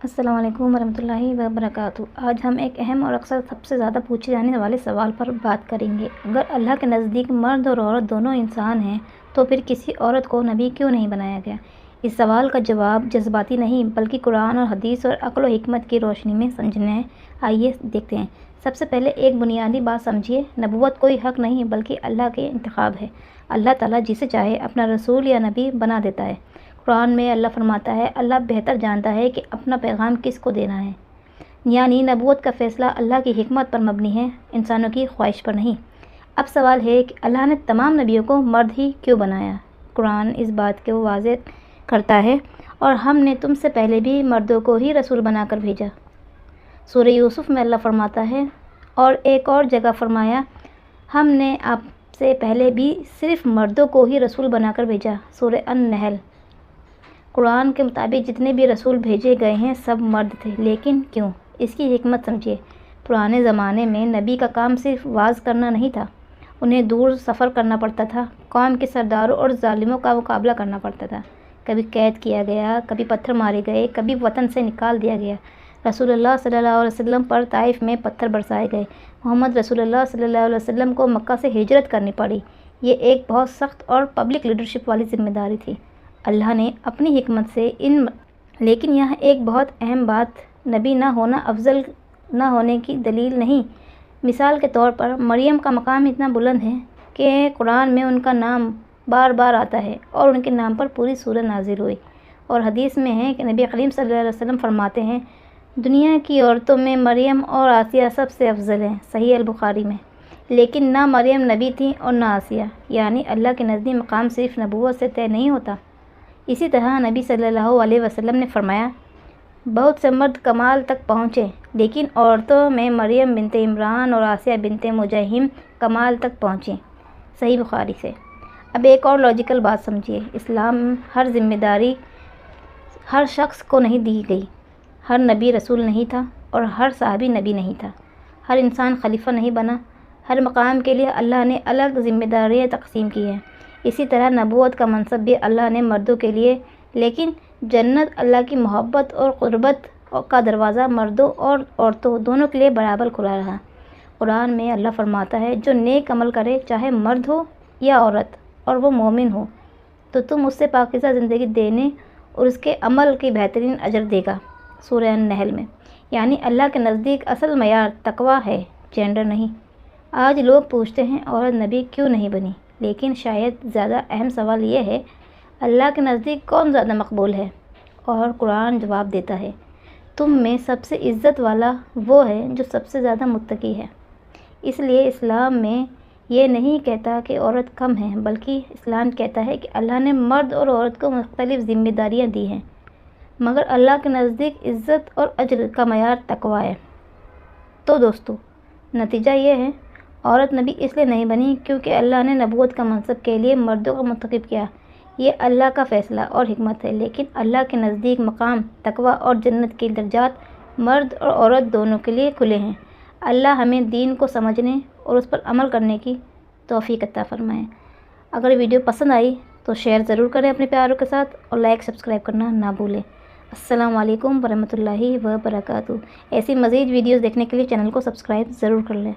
السلام علیکم ورحمۃ اللہ وبرکاتہ۔ آج ہم ایک اہم اور اکثر سب سے زیادہ پوچھے جانے والے سوال پر بات کریں گے۔ اگر اللہ کے نزدیک مرد اور عورت دونوں انسان ہیں تو پھر کسی عورت کو نبی کیوں نہیں بنایا گیا؟ اس سوال کا جواب جذباتی نہیں بلکہ قرآن اور حدیث اور عقل و حکمت کی روشنی میں سمجھنا ہے۔ آئیے دیکھتے ہیں۔ سب سے پہلے ایک بنیادی بات سمجھیے، نبوت کوئی حق نہیں بلکہ اللہ کے انتخاب ہے۔ اللہ تعالیٰ جسے چاہے اپنا رسول یا نبی بنا دیتا ہے۔ قرآن میں اللہ فرماتا ہے، اللہ بہتر جانتا ہے کہ اپنا پیغام کس کو دینا ہے، یعنی نبوت کا فیصلہ اللہ کی حکمت پر مبنی ہے، انسانوں کی خواہش پر نہیں۔ اب سوال ہے کہ اللہ نے تمام نبیوں کو مرد ہی کیوں بنایا؟ قرآن اس بات کو واضح کرتا ہے، اور ہم نے تم سے پہلے بھی مردوں کو ہی رسول بنا کر بھیجا۔ سورہ یوسف میں اللہ فرماتا ہے، اور ایک اور جگہ فرمایا، ہم نے آپ سے پہلے بھی صرف مردوں کو ہی رسول بنا کر بھیجا۔ سورہ النحل۔ قرآن کے مطابق جتنے بھی رسول بھیجے گئے ہیں سب مرد تھے، لیکن کیوں؟ اس کی حکمت سمجھیے۔ پرانے زمانے میں نبی کا کام صرف واعظ کرنا نہیں تھا، انہیں دور سفر کرنا پڑتا تھا، قوم کے سرداروں اور ظالموں کا مقابلہ کرنا پڑتا تھا۔ کبھی قید کیا گیا، کبھی پتھر مارے گئے، کبھی وطن سے نکال دیا گیا۔ رسول اللہ صلی اللہ علیہ وسلم پر طائف میں پتھر برسائے گئے۔ محمد رسول اللہ صلی اللہ علیہ وسلم کو مکہ سے ہجرت کرنی پڑی۔ یہ ایک بہت سخت اور پبلک لیڈرشپ والی ذمہ داری تھی۔ اللہ نے اپنی حکمت سے لیکن یہاں ایک بہت اہم بات، نبی نہ ہونا افضل نہ ہونے کی دلیل نہیں۔ مثال کے طور پر مریم کا مقام اتنا بلند ہے کہ قرآن میں ان کا نام بار بار آتا ہے اور ان کے نام پر پوری سورہ نازل ہوئی، اور حدیث میں ہے کہ نبی کریم صلی اللہ علیہ وسلم فرماتے ہیں، دنیا کی عورتوں میں مریم اور آسیہ سب سے افضل ہیں، صحیح البخاری میں۔ لیکن نہ مریم نبی تھیں اور نہ آسیہ، یعنی اللہ کے نزدیک مقام صرف نبوت سے طے نہیں ہوتا۔ اسی طرح نبی صلی اللہ علیہ وسلم نے فرمایا، بہت سے مرد کمال تک پہنچے لیکن عورتوں میں مریم بنت عمران اور آسیہ بنت مزاحم کمال تک پہنچیں، صحیح بخاری سے۔ اب ایک اور لاجیکل بات سمجھیے، اسلام ہر ذمہ داری ہر شخص کو نہیں دی گئی۔ ہر نبی رسول نہیں تھا اور ہر صحابی نبی نہیں تھا۔ ہر انسان خلیفہ نہیں بنا۔ ہر مقام کے لیے اللہ نے الگ ذمہ داریاں تقسیم کی ہیں۔ اسی طرح نبوت کا منصب بھی اللہ نے مردوں کے لیے، لیکن جنت اللہ کی محبت اور قربت کا دروازہ مردوں اور عورتوں دونوں کے لیے برابر کھلا رہا۔ قرآن میں اللہ فرماتا ہے، جو نیک عمل کرے چاہے مرد ہو یا عورت اور وہ مومن ہو تو تم اس سے پاکیزہ زندگی دینے اور اس کے عمل کی بہترین اجر دے گا۔ سورہ النحل میں۔ یعنی اللہ کے نزدیک اصل معیار تقویٰ ہے، جینڈر نہیں۔ آج لوگ پوچھتے ہیں عورت نبی کیوں نہیں بنی، لیکن شاید زیادہ اہم سوال یہ ہے، اللہ کے نزدیک کون زیادہ مقبول ہے؟ اور قرآن جواب دیتا ہے، تم میں سب سے عزت والا وہ ہے جو سب سے زیادہ متقی ہے۔ اس لیے اسلام میں یہ نہیں کہتا کہ عورت کم ہے، بلکہ اسلام کہتا ہے کہ اللہ نے مرد اور عورت کو مختلف ذمہ داریاں دی ہیں، مگر اللہ کے نزدیک عزت اور اجر کا معیار تقویٰ ہے۔ تو دوستو، نتیجہ یہ ہے، عورت نبی اس لیے نہیں بنی کیونکہ اللہ نے نبوت کا منصب کے لیے مردوں کو منتخب کیا۔ یہ اللہ کا فیصلہ اور حکمت ہے، لیکن اللہ کے نزدیک مقام، تقویٰ اور جنت کے درجات مرد اور عورت دونوں کے لیے کھلے ہیں۔ اللہ ہمیں دین کو سمجھنے اور اس پر عمل کرنے کی توفیق عطا فرمائے۔ اگر ویڈیو پسند آئی تو شیئر ضرور کریں اپنے پیاروں کے ساتھ، اور لائک سبسکرائب کرنا نہ بھولیں۔ السلام علیکم ورحمۃ اللہ وبرکاتہ۔ ایسی مزید ویڈیوز دیکھنے کے لیے چینل کو سبسکرائب ضرور کر لیں۔